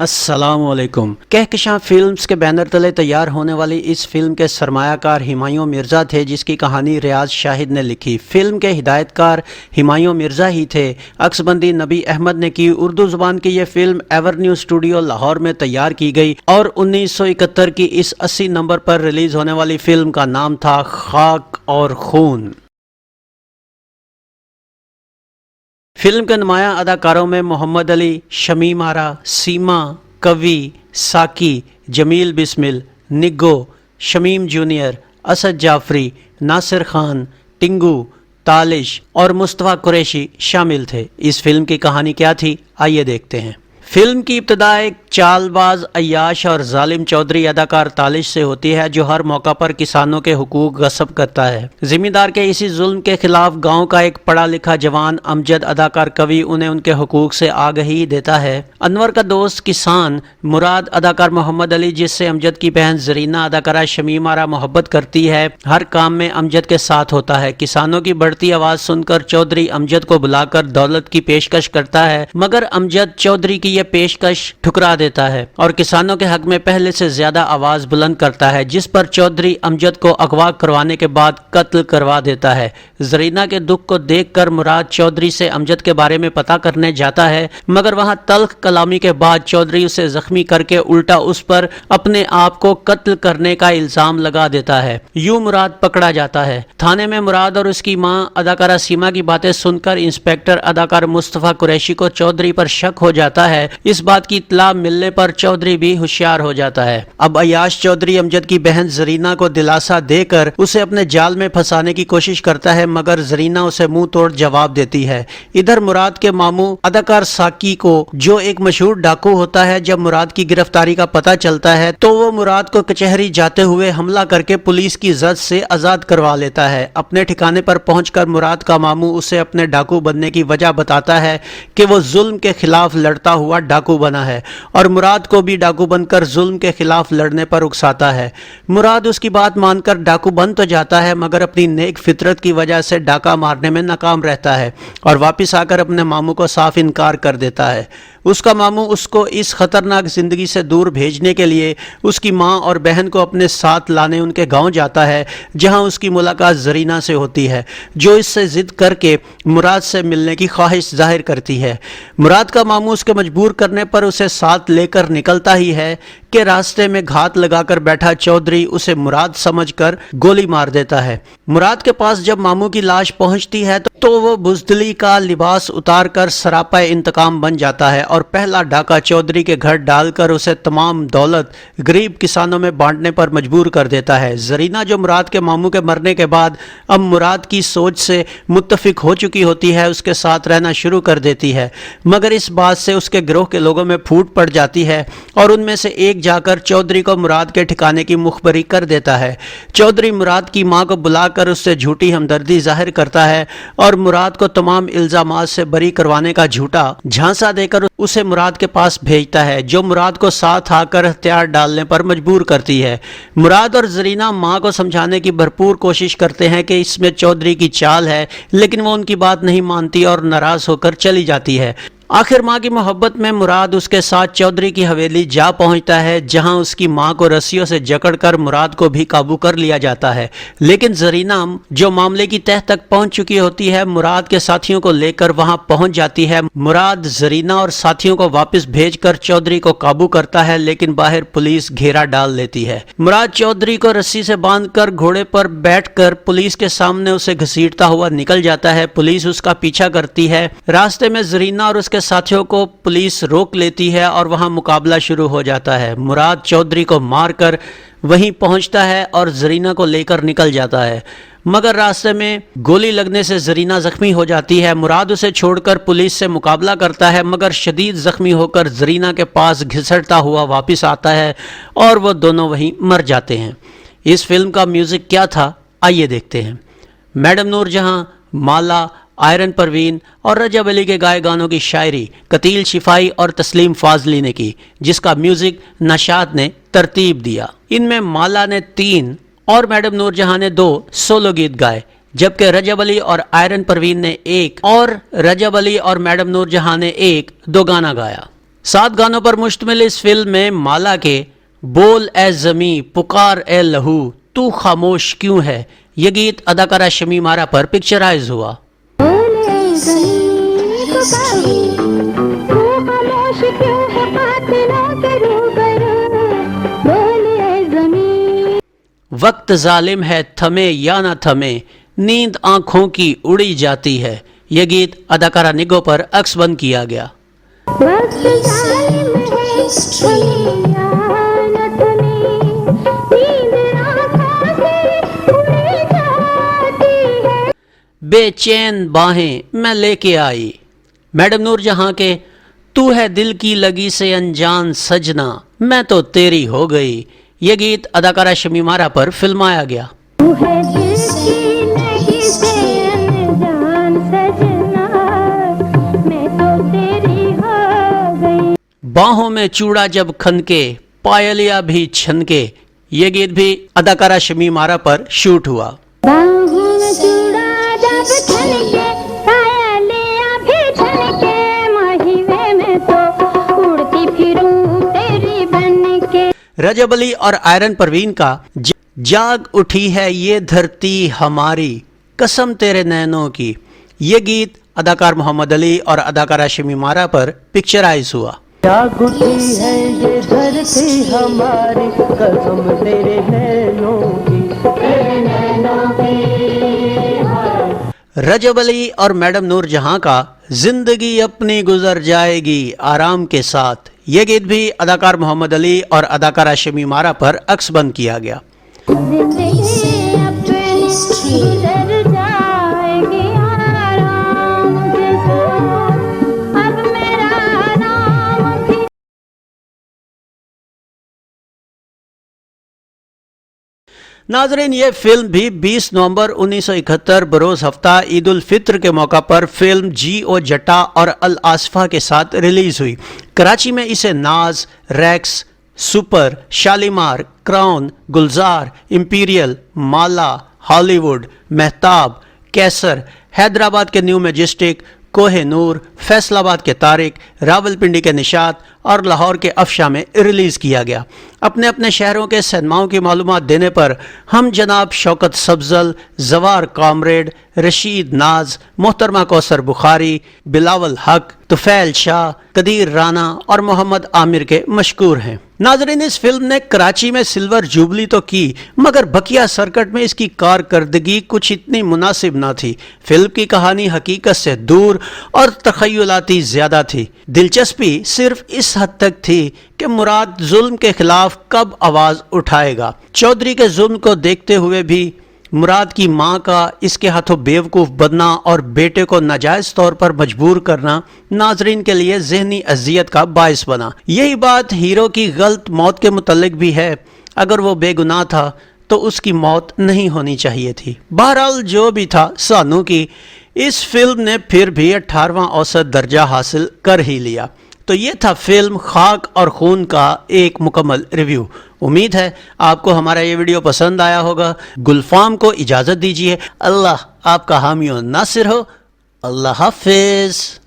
अस्सलाम वालेकुम। कहकशां फिल्म्स के बैनर तले तैयार होने वाली इस फिल्म के सरमायाकार हुमायूं मिर्ज़ा थे, जिसकी कहानी रियाज शाहिद ने लिखी। फिल्म के हिदायतकार हुमायूं मिर्ज़ा ही थे। अक्सबंदी नबी अहमद ने की। उर्दू ज़ुबान की यह फिल्म एवरन्यू स्टूडियो लाहौर में तैयार की गई और 1971 की इस 80 नंबर पर रिलीज होने वाली फिल्म का नाम था खाक और खून। फिल्म के नुमायां अदाकारों में मोहम्मद अली, शमीम आरा, सीमा, कवि, साकी, जमील बिस्मिल, निग्गो, शमीम जूनियर, असद जाफरी, नासिर खान, टिंगू, तालिश और मुस्तफ़ा कुरैशी शामिल थे। इस फिल्म की कहानी क्या थी, आइए देखते हैं। फिल्म की इब्तिदा एक चालबाज, अय्याश और जालिम चौधरी अदाकार तालिश से होती है, जो हर मौका पर किसानों के हुकूक गस्ब करता है। जिम्मेदार के इसी जुल्म के खिलाफ गांव का एक पढ़ा लिखा जवान अमजद अदाकार कवि उन्हें उनके हुकूक से आगही देता है। अनवर का दोस्त किसान मुराद अदाकार मोहम्मद अली, जिससे अमजद की बहन जरीना अदाकारा शमीम आरा मोहब्बत करती है, हर काम में अमजद के साथ होता है। किसानों की बढ़ती आवाज सुनकर चौधरी अमजद को बुलाकर दौलत की पेशकश करता है, मगर अमजद चौधरी की पेशकश ठुकरा देता है और किसानों के हक में पहले से ज्यादा आवाज बुलंद करता है, जिस पर चौधरी अमजद को अगवा करवाने के बाद कत्ल करवा देता है। जरीना के दुख को देखकर मुराद चौधरी से अमजद के बारे में पता करने जाता है, मगर वहां तल्ख कलामी के बाद चौधरी उसे जख्मी करके उल्टा उस पर अपने आप को कत्ल करने का इल्जाम लगा देता है। यूं मुराद पकड़ा जाता है। थाने में मुराद और उसकी मां अदाकारा सीमा की बातें सुनकर इंस्पेक्टर अदाकार मुस्तफ़ा कुरैशी को चौधरी पर शक हो जाता है। इस बात की इत्तला मिलने पर चौधरी भी होशियार हो जाता है। अब अय्याश चौधरी अमजद की बहन जरीना को दिलासा देकर उसे अपने जाल में फंसाने की कोशिश करता है, मगर जरीना उसे मुंह तोड़ जवाब देती है। इधर मुराद के मामू अदाकार साकी को, जो एक मशहूर डाकू होता है, जब मुराद की गिरफ्तारी का पता चलता है तो वो मुराद को कचहरी जाते हुए हमला करके पुलिस की जद से आजाद करवा लेता है। अपने ठिकाने पर पहुंचकर मुराद का मामू उसे अपने डाकू बनने की वजह बताता है कि वो जुल्म के खिलाफ लड़ता हुआ डाकू बना है और मुराद को भी डाकू बनकर जुल्म के खिलाफ लड़ने पर उकसाता है। मुराद उसकी बात मानकर डाकू बन तो जाता है, मगर अपनी नेक फितरत की वजह से डाका मारने में नाकाम रहता है और वापस आकर अपने मामू को साफ इनकार कर देता है। उसका मामू उसको इस खतरनाक जिंदगी से दूर भेजने के लिए उसकी माँ और बहन को अपने साथ लाने उनके गांव जाता है, जहां उसकी मुलाकात जरीना से होती है, जो इससे जिद करके मुराद से मिलने की ख्वाहिश जाहिर करती है। मुराद का मामू उसके मजबूर करने पर उसे साथ लेकर निकलता ही है कि रास्ते में घात लगाकर बैठा चौधरी उसे मुराद समझकर गोली मार देता है। मुराद के पास जब मामू की लाश पहुंचती है तो वो बुज़दिली का लिबास उतारकर सरापा इंतकाम बन जाता है और पहला डाका चौधरी के घर डालकर उसे तमाम दौलत गरीब किसानों में बांटने पर मजबूर कर देता है। जरीना, जो मुराद के मामू के मरने के बाद अब मुराद की सोच से मुत्तफिक हो चुकी होती है, उसके साथ रहना शुरू कर देती है, मगर इस बात से उसके गिरोह के लोगों में फूट पड़ जाती है और उनमें से एक जाकर चौधरी को मुराद के ठिकाने की मुखबरी कर देता है। चौधरी मुराद की मां को बुलाकर उससे झूठी हमदर्दी जाहिर करता है और मुराद को तमाम इल्जामात से बरी करवाने का झूठा झांसा देकर उसे मुराद के पास भेजता है, जो मुराद को साथ आकर हथियार डालने पर मजबूर करती है। मुराद और जरीना मां को समझाने की भरपूर कोशिश करते हैं कि इसमें चौधरी की चाल है, लेकिन वो उनकी बात नहीं मानती और नाराज होकर चली जाती है। आखिर मां की मोहब्बत में मुराद उसके साथ चौधरी की हवेली जा पहुंचता है, जहां उसकी मां को रस्सियों से जकड़कर मुराद को भी काबू कर लिया जाता है। लेकिन जरीना, जो मामले की तह तक पहुंच चुकी होती है, मुराद के साथियों को लेकर वहां पहुंच जाती है। मुराद जरीना और साथियों को वापस भेजकर चौधरी को काबू करता है, लेकिन बाहर पुलिस घेरा डाल लेती है। मुराद चौधरी को रस्सी से बांधकर घोड़े पर बैठकर पुलिस के सामने उसे घसीटता हुआ निकल जाता है। पुलिस उसका पीछा करती है। रास्ते में जरीना और उसके साथियों को पुलिस रोक लेती है और वहां मुकाबला शुरू हो जाता है। मुराद चौधरी को मारकर वहीं पहुंचता है और जरीना को लेकर निकल जाता है, मगर रास्ते में गोली लगने से जरीना जख्मी हो जाती है। मुराद उसे छोड़कर पुलिस से मुकाबला करता है, मगर शदीद जख्मी होकर जरीना के पास घिसटता हुआ वापस आता है और वो दोनों वहीं मर जाते हैं। इस फिल्म का म्यूजिक क्या था, आइए देखते हैं। मैडम नूरजहां, माला, आयरन परवीन और रजब अली के गाए गानों की शायरी कतील शिफाई और तस्लीम फाजली ने की, जिसका म्यूजिक नशाद ने तरतीब दिया। इनमें माला ने 3 और मैडम नूरजहां ने 2 सोलो गीत गाए, जबकि रजब अली और आयरन परवीन ने 1 और रजब अली और मैडम नूरजहां ने 1 दो गाना गाया। 7 گانوں پر مشتمل اس فلم میں مالا کے بول اے زمیں پکار اے لہو تو خاموش کیوں ہے یہ گیت اداکارہ شمیم آرا پر پکچرائز ہوا۔ وقت ظالم ہے تھمے یا نہ تھمے نیند آنکھوں کی اڑی جاتی ہے یہ گیت اداکارہ نگو پر عکس بند کیا گیا۔ بے چین باہیں میں لے کے آئی، میڈم نور جہاں کے تو ہے دل کی لگی سے انجان سجنا میں تو تیری ہو گئی یہ گیت اداکارہ شمیم آرا پر فلمایا گیا۔ باہوں میں چوڑا جب کھنکے پایلیا بھی چھنکے یہ گیت بھی اداکارہ شمیم آرا پر شوٹ ہوا۔ رجب علی اور آئرن پروین کا جاگ اٹھی ہے یہ دھرتی ہماری قسم تیرے نینوں کی یہ گیت اداکار محمد علی اور اداکارہ شمیم آرا پر پکچرائز ہوا۔ جاگ اٹھی ہے یہ دھرتی ہماری قسم تیرے نینوں کی۔ رجب علی اور میڈم نور جہاں کا زندگی اپنی گزر جائے گی آرام کے ساتھ یہ گیت بھی اداکار محمد علی اور اداکارہ شمیم آرا پر عکس بند کیا گیا۔ ناظرین یہ فلم بھی 20 نومبر 1971 بروز ہفتہ عید الفطر کے موقع پر فلم جی او جٹا اور الآصفہ کے ساتھ ریلیز ہوئی۔ کراچی میں اسے ناز، ریکس، سپر، شالیمار، کراؤن، گلزار، امپیریل، مالا، ہالی ووڈ، مہتاب، کیسر، حیدرآباد کے نیو میجسٹک، کوہ نور، فیصل آباد کے طارق، راولپنڈی کے نشاط اور لاہور کے افشاں میں ریلیز کیا گیا۔ اپنے اپنے شہروں کے سینماؤں کی معلومات دینے پر ہم جناب شوکت سبزل، زوار کامریڈ، رشید ناز، محترمہ کوثر بخاری، بلاول حق، طفیل شاہ، قدیر رانا اور محمد عامر کے مشکور ہیں۔ ناظرین اس فلم نے کراچی میں سلور جوبلی تو کی مگر بکیا سرکٹ میں اس کی کارکردگی کچھ اتنی مناسب نہ تھی۔ فلم کی کہانی حقیقت سے دور اور تخیلاتی زیادہ تھی۔ دلچسپی صرف اس حد تک تھی کہ مراد ظلم کے خلاف کب آواز اٹھائے گا۔ چودھری کے ظلم کو دیکھتے ہوئے بھی مراد کی ماں کا اس کے ہاتھوں بیوقوف بننا اور بیٹے کو ناجائز طور پر مجبور کرنا ناظرین کے لیے ذہنی اذیت کا باعث بنا۔ یہی بات ہیرو کی غلط موت کے متعلق بھی ہے، اگر وہ بے گناہ تھا تو اس کی موت نہیں ہونی چاہیے تھی۔ بہرحال جو بھی تھا سانو کی اس فلم نے پھر بھی 18واں اوسط درجہ حاصل کر ہی لیا۔ تو یہ تھا فلم خاک اور خون کا ایک مکمل ریویو۔ امید ہے آپ کو ہمارا یہ ویڈیو پسند آیا ہوگا۔ گلفام کو اجازت دیجیے، اللہ آپ کا حامی و ناصر ہو۔ اللہ حافظ۔